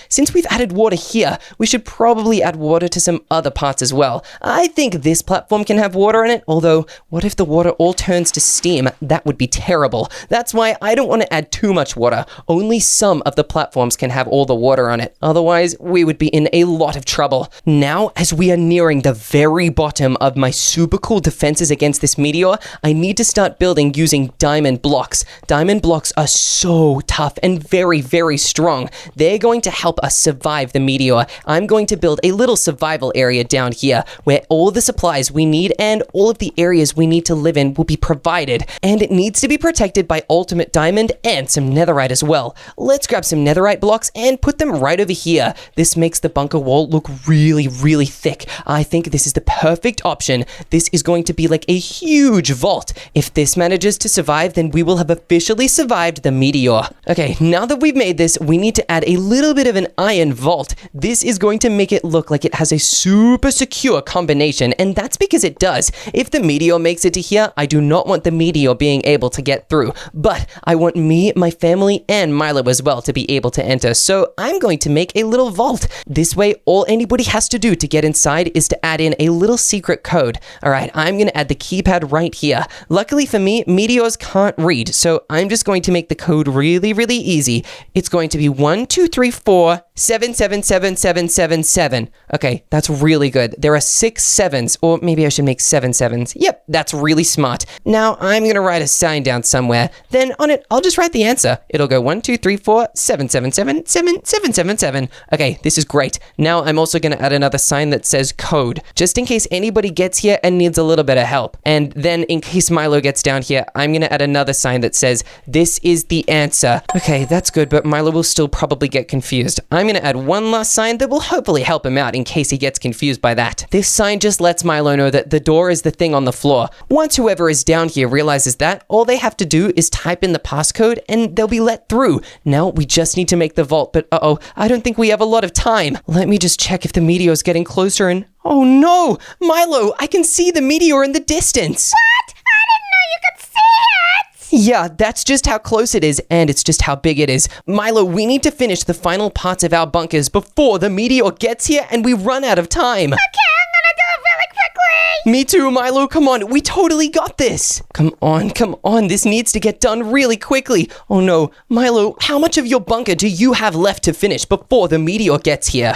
since we've added water here, we should probably add water to some other parts as well. I think this platform can have water in it, although what if the water all turns to steam? That would be terrible. That's why I don't want to add too much water. Only some of the platforms can have all the water on it. Otherwise, we would be in a lot of trouble. Now, as we are nearing the very bottom of my super cool defenses against this meteor, I need to start building using diamond blocks. Diamond blocks are so tough and very, very strong. They're going to help us survive the meteor. I'm going to build a little survival area down here where all the supplies we need and all of the areas we need to live in will be provided. And it needs to be protected by ultimate diamond and some netherite as well. Let's grab some netherite blocks and put them right over here. This makes the bunker wall look really, really thick. I think this is the perfect option. This is going to be like a huge vault. If this manages to survive, then we will have officially survived the meteor. Okay, now that we've made this, we need to add a little bit of an iron vault. This is going to make it look like it has a super secure combination, and that's because it does. If the meteor makes it to here, I do not want the the meteor being able to get through. But I want me, my family, and Milo as well to be able to enter. So I'm going to make a little vault. This way, all anybody has to do to get inside is to add in a little secret code. All right, I'm going to add the keypad right here. Luckily for me, meteors can't read, so I'm just going to make the code really, really easy. It's going to be 12347777777. Okay, that's really good. There are 6 sevens, or maybe I should make 7 sevens. Yep, that's really smart. Now I'm going to write a sign down somewhere. Then on it, I'll just write the answer. It'll go 12347777777. Okay, this is great. Now I'm also going to add another sign that says code, just in case anybody gets here and needs a little bit of help. And then in case Milo gets down here, I'm going to add another sign that says, this is the answer. Okay, that's good, but Milo will still probably get confused. I'm going to add one last sign that will hopefully help him out in case he gets confused by that. This sign just lets Milo know that the door is the thing on the floor. Once whoever is down here realizes that, all they have to do is type in the passcode and they'll be let through. Now we just need to make the vault, but uh-oh, I don't think we have a lot of time. Let me just check if the meteor is getting closer and... Oh no! Milo, I can see the meteor in the distance! What? I didn't know you could see it! Yeah, that's just how close it is, and it's just how big it is. Milo, we need to finish the final parts of our bunkers before the meteor gets here and we run out of time. Okay, I'm gonna do it really quickly! Me too, Milo, come on, we totally got this. Come on, this needs to get done really quickly. Oh no, Milo, how much of your bunker do you have left to finish before the meteor gets here?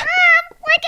Like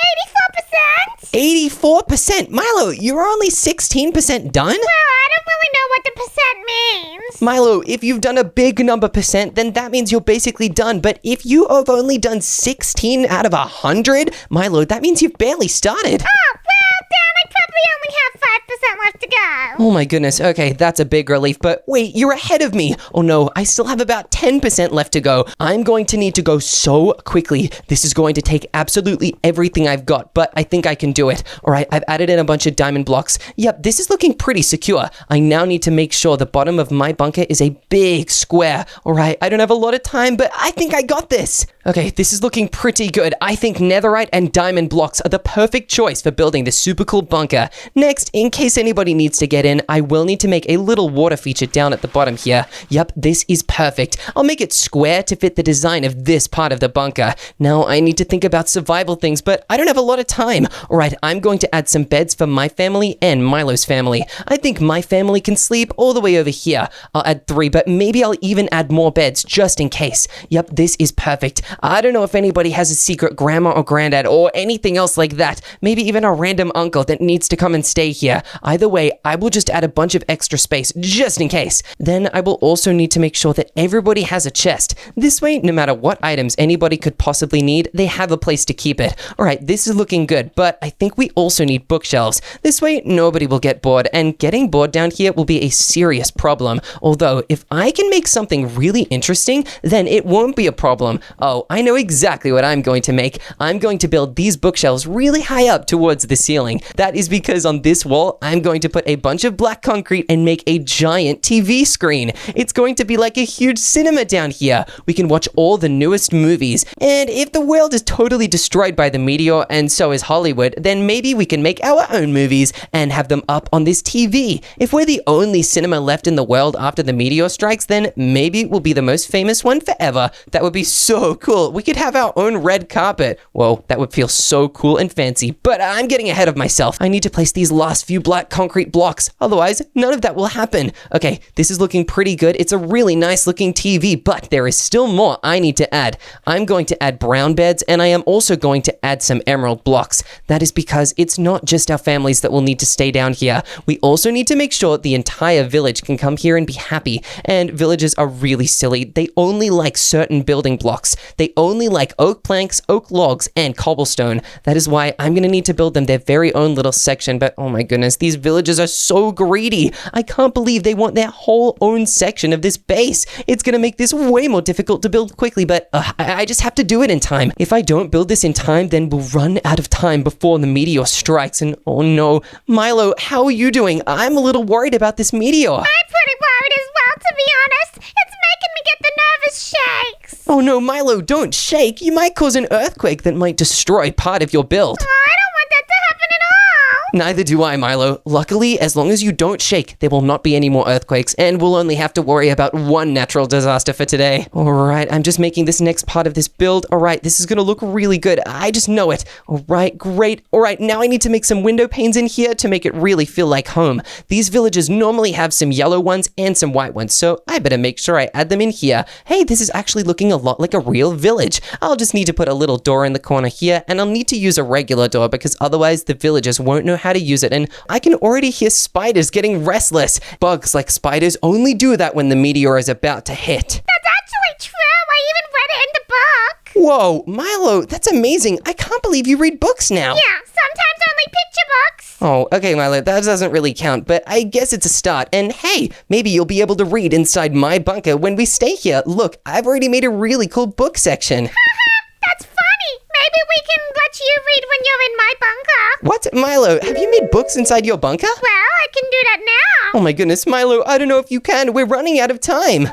84%? 84%? Milo, you're only 16% done? Well, I don't really know what the percent means. Milo, if you've done a big number percent, then that means you're basically done. But if you have only done 16 out of 100, Milo, that means you've barely started. Oh, well, Dan, I probably only have 5% left to go. Oh my goodness, okay, that's a big relief, but wait, you're ahead of me. Oh no, I still have about 10% left to go. I'm going to need to go so quickly. This is going to take absolutely everything I've got, but I think I can do it. All right, I've added in a bunch of diamond blocks. Yep, this is looking pretty secure. I now need to make sure the bottom of my bunker is a big square. All right, I don't have a lot of time, but I think I got this. Okay, this is looking pretty good. I think netherite and diamond blocks are the perfect choice for building this super cool bunker. Next, in case anybody needs to get in, I will need to make a little water feature down at the bottom here. Yep, this is perfect. I'll make it square to fit the design of this part of the bunker. Now I need to think about survival things, but I don't have a lot of time. All right, I'm going to add some beds for my family and Milo's family. I think my family can sleep all the way over here. I'll add 3, but maybe I'll even add more beds just in case. Yep, this is perfect. I don't know if anybody has a secret grandma or granddad or anything else like that. Maybe even a random uncle that needs to come and stay here. Either way, I will just add a bunch of extra space just in case. Then I will also need to make sure that everybody has a chest. This way, no matter what items anybody could possibly need, they have a place to keep it. All right, this is looking good, but I think we also need bookshelves. This way, nobody will get bored, and getting bored down here will be a serious problem. Although, if I can make something really interesting, then it won't be a problem. Oh, I know exactly what I'm going to make. I'm going to build these bookshelves really high up towards the ceiling. That is because on this wall, I'm going to put a bunch of black concrete and make a giant TV screen. It's going to be like a huge cinema down here. We can watch all the newest movies. And if the world is totally destroyed by the meteor, and so is Hollywood, then maybe we can make our own movies and have them up on this TV. If we're the only cinema left in the world after the meteor strikes, then maybe we'll be the most famous one forever. That would be so cool. We could have our own red carpet. Whoa, that would feel so cool and fancy. But I'm getting ahead of myself. I need to place these last few black concrete blocks. Otherwise, none of that will happen. Okay, this is looking pretty good. It's a really nice looking TV, but there is still more I need to add. I'm going to add brown beds, and I am also going to add some emerald blocks. That is because it's not just our families that will need to stay down here. We also need to make sure the entire village can come here and be happy. And villagers are really silly. They only like certain building blocks. They only like oak planks, oak logs, and cobblestone. That is why I'm going to need to build them their very own little section. But oh my goodness, these villagers are so greedy. I can't believe they want their whole own section of this base. It's going to make this way more difficult to build quickly, but I just have to do it in time. If I don't build this in time, then we'll run out of time before the meteor strikes. And oh no, Milo, how are you doing? I'm a little worried about this meteor. I'm pretty worried as well, to be honest. It's making me get the nervous shakes. Oh no, Milo, don't shake. You might cause an earthquake that might destroy part of your build. Oh, I don't want that to happen at all. Neither do I, Milo. Luckily, as long as you don't shake, there will not be any more earthquakes, and we'll only have to worry about one natural disaster for today. Alright, I'm just making this next part of this build. Alright, this is gonna look really good. I just know it. Alright, great. Alright, now I need to make some window panes in here to make it really feel like home. These villages normally have some yellow ones and some white ones, so I better make sure I add them in here. Hey, this is actually looking a lot like a real village. I'll just need to put a little door in the corner here, and I'll need to use a regular door because otherwise the villagers won't know how to use it, and I can already hear spiders getting restless. Bugs like spiders only do that when the meteor is about to hit. That's actually true. I even read it in the book. Whoa, Milo, that's amazing. I can't believe you read books now. Yeah, sometimes only picture books. Oh, okay, Milo, that doesn't really count, but I guess it's a start. And hey, maybe you'll be able to read inside my bunker when we stay here. Look, I've already made a really cool book section. That's funny. Maybe we can let you read when you're in my bunker. What? Milo, have you made books inside your bunker? Well, I can do that now. Oh my goodness, Milo, I don't know if you can. We're running out of time.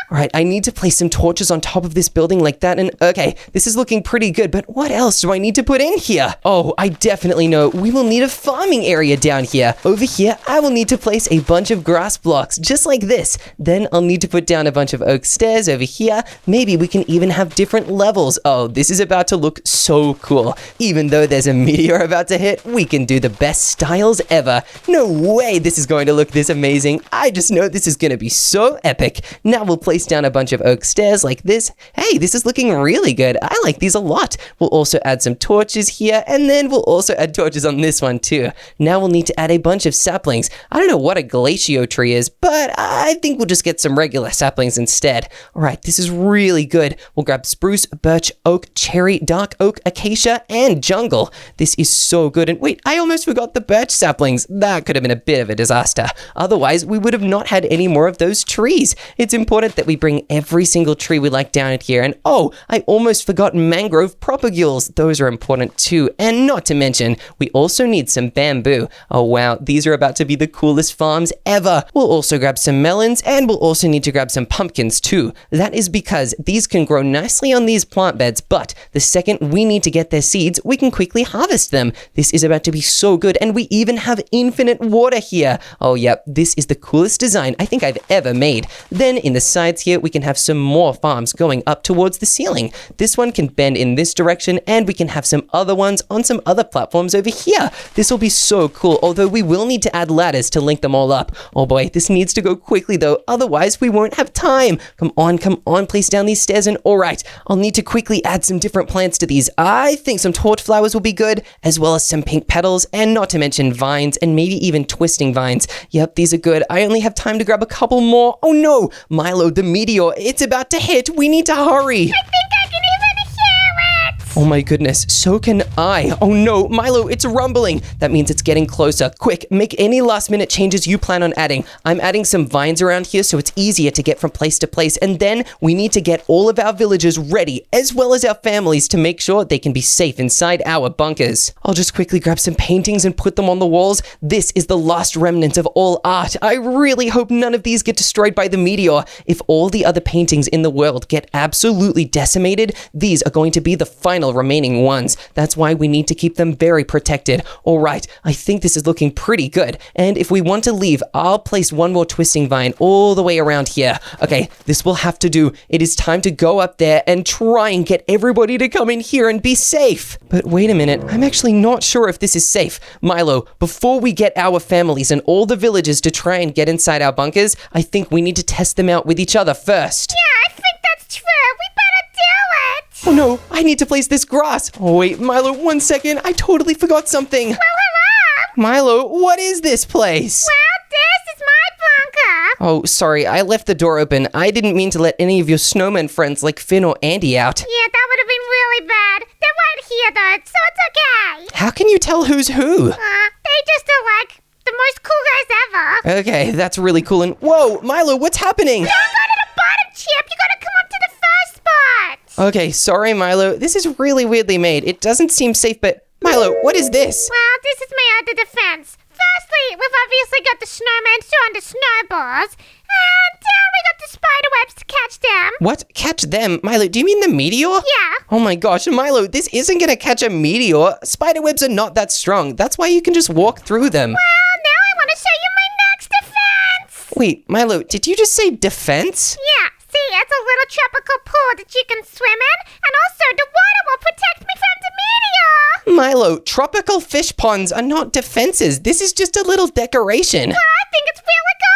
Alright, I need to place some torches on top of this building like that, and okay, this is looking pretty good, but what else do I need to put in here? Oh, I definitely know. We will need a farming area down here. Over here, I will need to place a bunch of grass blocks, just like this. Then I'll need to put down a bunch of oak stairs over here. Maybe we can even have different levels. Oh, this is about to look so cool. Even though there's a meteor about to hit, we can do the best styles ever. No way this is going to look this amazing. I just know this is going to be so epic. Now we'll place down a bunch of oak stairs like this. Hey, this is looking really good. I like these a lot. We'll also add some torches here, and then we'll also add torches on this one too. Now we'll need to add a bunch of saplings. I don't know what a glacio tree is, but I think we'll just get some regular saplings instead. Alright, this is really good. We'll grab spruce, birch, oak, cherry, dark oak, acacia, and jungle. This is so good. And wait, I almost forgot the birch saplings. That could have been a bit of a disaster. Otherwise, we would have not had any more of those trees. It's important that we bring every single tree we like down here. And oh, I almost forgot mangrove propagules. Those are important too. And not to mention, we also need some bamboo. Oh wow, these are about to be the coolest farms ever. We'll also grab some melons, and we'll also need to grab some pumpkins too. That is because these can grow nicely on these plant beds, but the second we need to get their seeds, we can quickly harvest them. This is about to be so good, and we even have infinite water here. Oh yep, this is the coolest design I think I've ever made. Then in the sides here, we can have some more farms going up towards the ceiling. This one can bend in this direction, and we can have some other ones on some other platforms over here. This will be so cool, although we will need to add ladders to link them all up. Oh boy, this needs to go quickly though, otherwise we won't have time. Come on, place down these stairs, and alright, I'll need to quickly add some different plants to these. I think some torch flowers will be good, as well as some pink petals, and not to mention vines, and maybe even twisting vines. Yep, these are good. I only have time to grab a couple more. Oh no, Milo, the meteor, it's about to hit. We need to hurry. I think I can even hear it. Oh my goodness, so can I. Oh no, Milo, it's rumbling. That means it's getting closer. Quick, make any last minute changes you plan on adding. I'm adding some vines around here so it's easier to get from place to place. And then we need to get all of our villagers ready, as well as our families, to make sure they can be safe inside our bunkers. I'll just quickly grab some paintings and put them on the walls. This is the last remnant of all art. I really hope none of these get destroyed by the meteor. If all the other paintings in the world get absolutely decimated, these are going to be the final remaining ones. That's why we need to keep them very protected. Alright, I think this is looking pretty good. And if we want to leave, I'll place one more twisting vine all the way around here. Okay, this will have to do. It is time to go up there and try and get everybody to come in here and be safe. But wait a minute, I'm actually not sure if this is safe. Milo, before we get our families and all the villagers to try and get inside our bunkers, I think we need to test them out with each other first. Yeah, I think that's true. We better do it. Oh no, I need to place this grass. Oh wait, Milo, 1 second. I totally forgot something. Well, hello. Milo, what is this place? Well, this is my bunker. Oh, sorry, I left the door open. I didn't mean to let any of your snowman friends like Finn or Andy out. Yeah, that would have been really bad. They're right here, though, so it's okay. How can you tell who's who? They just are like the most cool guys ever. Okay, that's really cool. And whoa, Milo, what's happening? Don't go to the bottom, Chip. You gotta come up to the first spot. Okay, sorry, Milo. This is really weirdly made. It doesn't seem safe, but Milo, what is this? Well, this is my other defense. Firstly, we've obviously got the snowman throwing the snowballs. And we got the spider webs to catch catch them. What? Catch them? Milo, do you mean the meteor? Yeah. Oh my gosh, Milo, this isn't gonna catch a meteor. Spider webs are not that strong. That's why you can just walk through them. Well, now I want to show you my next defense. Wait, Milo, did you just say defense? Yeah, see, it's a little tropical pool that you can swim in, and also the water will protect me from the meteor. Milo, tropical fish ponds are not defenses. This is just a little decoration. But I think it's really good.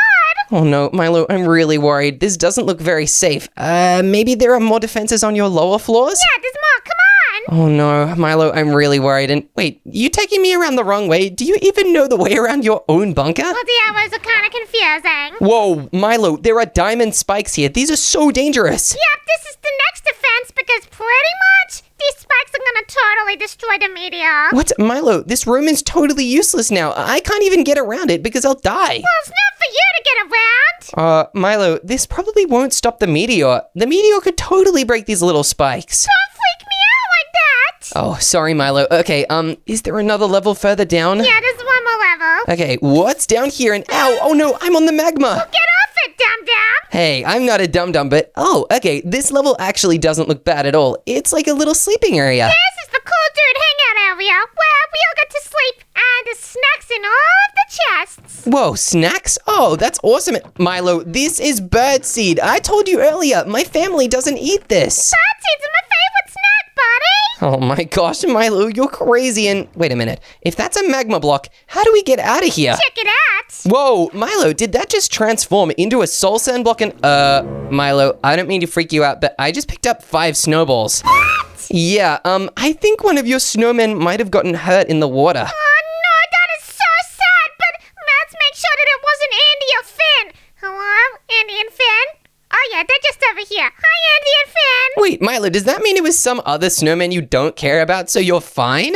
Oh no, Milo, I'm really worried. This doesn't look very safe. Maybe there are more defenses on your lower floors? Yeah, there's more. Come on. Oh no, Milo, I'm really worried. And wait, you taking me around the wrong way? Do you even know the way around your own bunker? Well, the hours are kind of confusing. Whoa, Milo, there are diamond spikes here. These are so dangerous. Yep, this is the next defense because pretty much these spikes are gonna totally destroy the meteor. What? Milo, this room is totally useless now. I can't even get around it because I'll die. Well, it's not for you to get around. Milo, this probably won't stop the meteor. The meteor could totally break these little spikes. Don't freak me out like that. Oh, sorry, Milo. Okay, is there another level further down? Yeah, there's one more level. Okay, what's down here? And ow, oh no, I'm on the magma. Get off it, dum-dum. Hey, I'm not a dum-dum, but oh, okay, this level actually doesn't look bad at all. It's like a little sleeping area. This is the cool dude hangout area where we all get to sleep, and there's snacks in all of the chests. Whoa, snacks? Oh, that's awesome. Milo, this is birdseed. I told you earlier, my family doesn't eat this. Birdseeds are my favorite snack, buddy. Oh my gosh, Milo, you're crazy. And wait a minute, if that's a magma block, how do we get out of here? Check it out. Whoa, Milo, did that just transform into a soul sand block? And Milo, I don't mean to freak you out, but I just picked up 5 snowballs. What? Yeah, I think one of your snowmen might have gotten hurt in the water. Oh no, that is so sad, but let's make sure that it wasn't Andy or Finn. Hello, Andy and Finn? Oh yeah, they're just over here. Hi, Andy and Finn. Wait, Milo, does that mean it was some other snowman you don't care about, so you're fine?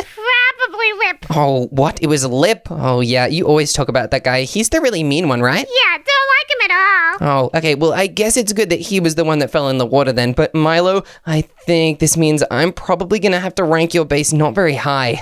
Probably Lip. Oh, what? It was Lip? Oh, yeah, you always talk about that guy. He's the really mean one, right? Yeah, don't like him at all. Oh, okay, well, I guess it's good that he was the one that fell in the water then, but Milo, I think this means I'm probably gonna have to rank your base not very high. What do you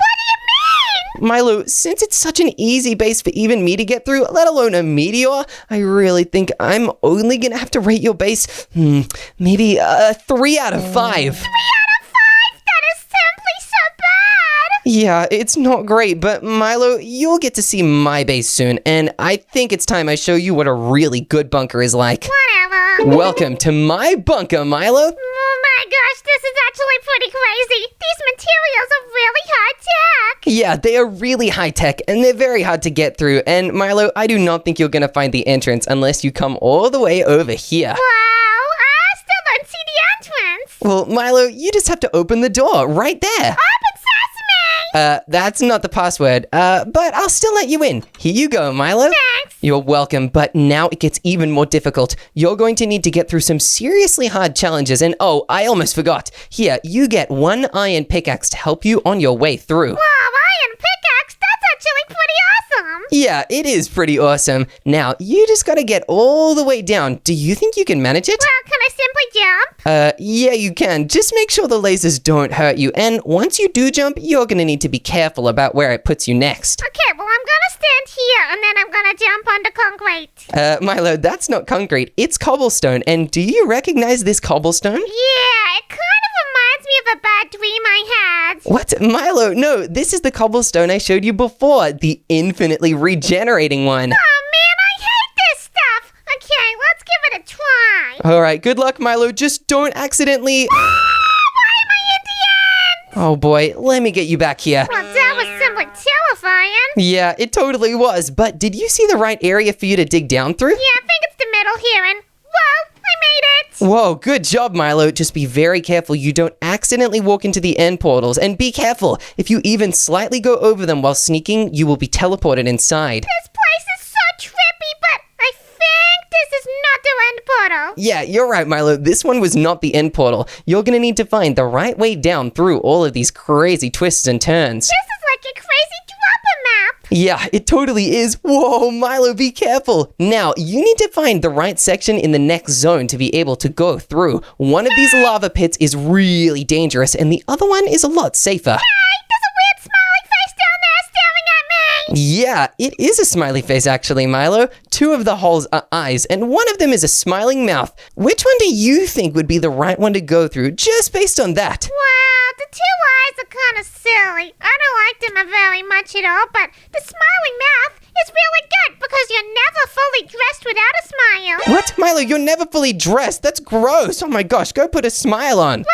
mean? Milo, since it's such an easy base for even me to get through, let alone a meteor, I really think I'm only gonna have to rate your base, maybe 3 out of 5. 3 out of 5? That is simply so bad. Yeah, it's not great, but Milo, you'll get to see my base soon, and I think it's time I show you what a really good bunker is like. Whatever. Welcome to my bunker, Milo. Oh my gosh, this is actually pretty crazy. These materials are really high-tech. Yeah, they are really high-tech, and they're very hard to get through, and Milo, I do not think you're gonna find the entrance unless you come all the way over here. Wow, I still don't see the entrance. Well, Milo, you just have to open the door right there. Open sesame. That's not the password, but I'll still let you in. Here you go, Milo. Thanks. You're welcome, but now it gets even more difficult. You're going to need to get through some seriously hard challenges, and oh, I almost forgot. Here, you get 1 iron pickaxe to help you on your way through. Wow, iron pickaxe, that's actually pretty awesome. Yeah, it is pretty awesome. Now, you just gotta get all the way down. Do you think you can manage it? Well, can I simply jump? Yeah, you can. Just make sure the lasers don't hurt you, and once you do jump, you're gonna need to be careful about where it puts you next. Okay, well, I'm gonna stand here, and then I'm gonna jump onto concrete. Milo, that's not concrete. It's cobblestone, and do you recognize this cobblestone? Yeah, it kind of reminds me of a bad dream I had. What? Milo, no, this is the cobblestone I showed you before, the infinitely regenerating one. Oh man, I hate this stuff. Okay, let's give it a try. Alright, good luck, Milo. Just don't accidentally... Why am I in the end? Oh boy, let me get you back here. Well, that was simply terrifying. Yeah, it totally was, but did you see the right area for you to dig down through? Yeah, I think it's the middle here, and whoa, I made it. Whoa, good job, Milo. Just be very careful you don't accidentally walk into the end portals, and be careful. If you even slightly go over them while sneaking, you will be teleported inside. This place is so trippy, but I think this is not the end portal. Yeah, you're right, Milo. This one was not the end portal. You're gonna need to find the right way down through all of these crazy twists and turns. This is like a crazy dropper map. Yeah, it totally is. Whoa, Milo, be careful. Now, you need to find the right section in the next zone to be able to go through. One of these lava pits is really dangerous, and the other one is a lot safer. Hey, there's a weird smiley face down there staring at Yeah, it is a smiley face actually, Milo. 2 of the holes are eyes, and 1 of them is a smiling mouth. Which one do you think would be the right one to go through, just based on that? Well, the 2 eyes are kind of silly. I don't like them very much at all, but the smiling mouth is really good because you're never fully dressed without a smile. What? Milo, you're never fully dressed. That's gross. Oh my gosh, go put a smile on. What?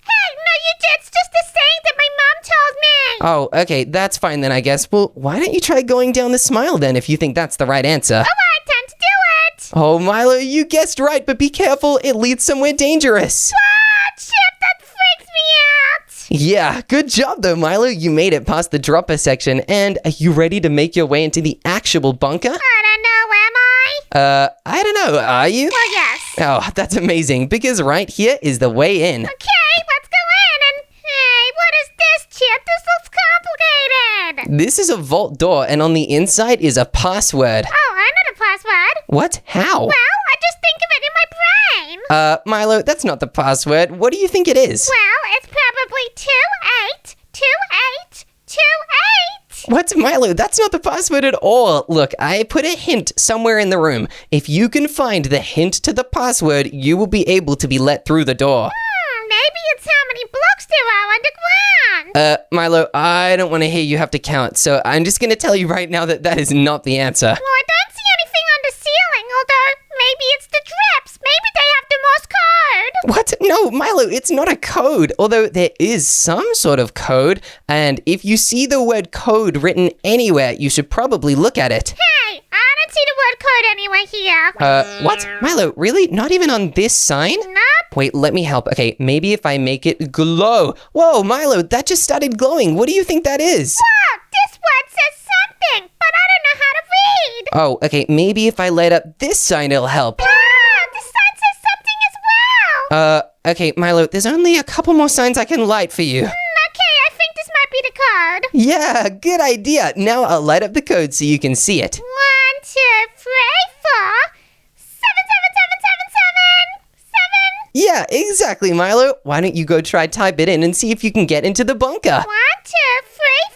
Hey, no, you did. It's just the saying that my mom told me. Oh, okay, that's fine then, I guess. Well, why don't you try going down the smile then if you think that's the right answer? All right, time to do it. Oh, Milo, you guessed right, but be careful. It leads somewhere dangerous. What? Chip, that freaks me out. Yeah, good job though, Milo. You made it past the dropper section. And are you ready to make your way into the actual bunker? I don't know, am I? I don't know. Are you? Well, yes. Oh, that's amazing, because right here is the way in. Okay, let's go in and... Hey, what is this, Chip? This looks complicated. This is a vault door, and on the inside is a password. Oh, I know the password. What? How? Well, I just think of it in my brain. Milo, that's not the password. What do you think it is? Well, it's probably 282828. What? Milo, that's not the password at all. Look, I put a hint somewhere in the room. If you can find the hint to the password, you will be able to be let through the door. Maybe it's how many blocks there are underground. Milo, I don't want to hear you have to count, so I'm just going to tell you right now that that is not the answer. Well, I don't see anything on the ceiling, although maybe it's the drips. Maybe they have the Morse code. What? No, Milo, it's not a code, although there is some sort of code, and if you see the word code written anywhere, you should probably look at it. Hey, I don't see the word code anywhere here. What? Milo, really? Not even on this sign? Nope. Wait, let me help. Okay, maybe if I make it glow. Whoa, Milo, that just started glowing. What do you think that is? Wow, this word says something, but I don't know how to read. Oh, okay, maybe if I light up this sign, it'll help. Wow, the sign says something as well. Okay, Milo, there's only a couple more signs I can light for you. Okay, I think this might be the code. Yeah, good idea. Now I'll light up the code so you can see it. 1, 2, 3, 4, 7, 7, 7, 7, 7, 7. Yeah, exactly, Milo. Why don't you go try type it in and see if you can get into the bunker? 1, 2, 3, 4,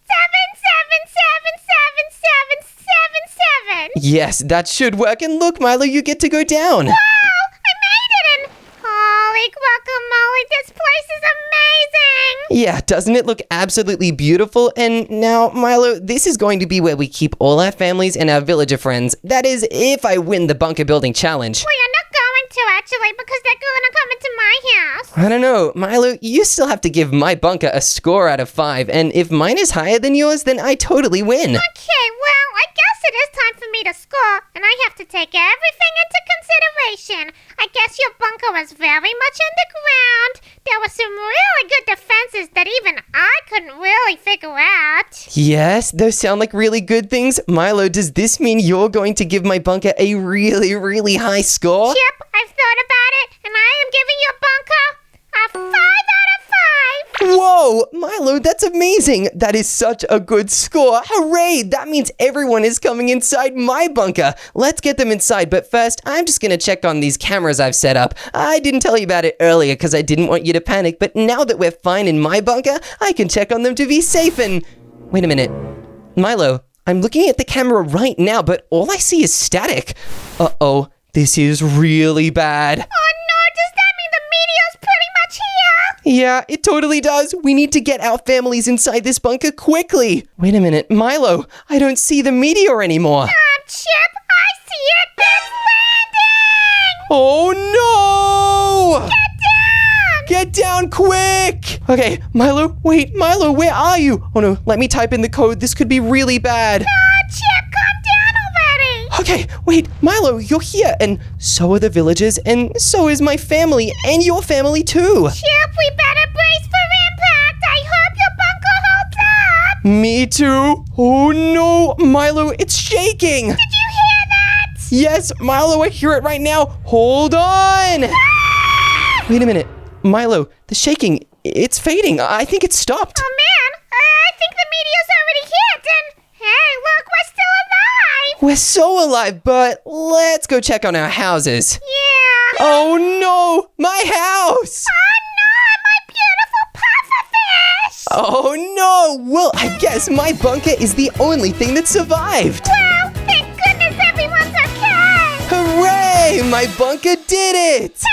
7, 7, 7, 7, 7, 7, 7. Yes, that should work. And look, Milo, you get to go down. Wow, I made it, and holy guacamole, this place is amazing. Yeah, doesn't it look absolutely beautiful? And now, Milo, this is going to be where we keep all our families and our villager friends. That is, if I win the bunker building challenge. Well, you're not going to, actually, because they're gonna come into my house. I don't know, Milo, you still have to give my bunker a score out of 5, and if mine is higher than yours, then I totally win. Okay, well, I guess it is time for me to score, and I have to take everything into consideration. I guess your bunker was very much underground. There were some really good defenses that even I couldn't really figure out. Yes, those sound like really good things. Milo, does this mean you're going to give my bunker a really, really high score? Chip, I've thought about it, and I am giving your bunker a 5 out of 5. Whoa, Milo, that's amazing. That is such a good score. Hooray, that means everyone is coming inside my bunker. Let's get them inside, but first, I'm just gonna check on these cameras I've set up. I didn't tell you about it earlier because I didn't want you to panic, but now that we're fine in my bunker, I can check on them to be safe and... Wait a minute. Milo, I'm looking at the camera right now, but all I see is static. Uh-oh, this is really bad. Oh no, does that mean the meteor's pretty much here? Yeah, it totally does. We need to get our families inside this bunker quickly. Wait a minute, Milo, I don't see the meteor anymore. Chip, I see it. It's landing! Oh no! Get down! Get down quick! Okay, Milo, wait, Milo, where are you? Oh no, let me type in the code. This could be really bad. Chip, calm down already! Okay, wait, Milo, you're here, and so are the villagers, and so is my family, and your family too. Chip, we better brace for impact. I hope your bunker holds up. Me too. Oh no, Milo, it's shaking. Did you hear that? Yes, Milo, I hear it right now. Hold on. Wait a minute. Milo, the shaking, it's fading. I think it's stopped. Oh man, I think the meteor's already hit, and hey, look, we're still alive. We're so alive, but let's go check on our houses. Yeah. Oh no, my house. Oh no, my beautiful pufferfish. Oh no! Well, I guess my bunker is the only thing that survived. Wow, thank goodness everyone's okay. Hooray! My bunker did it!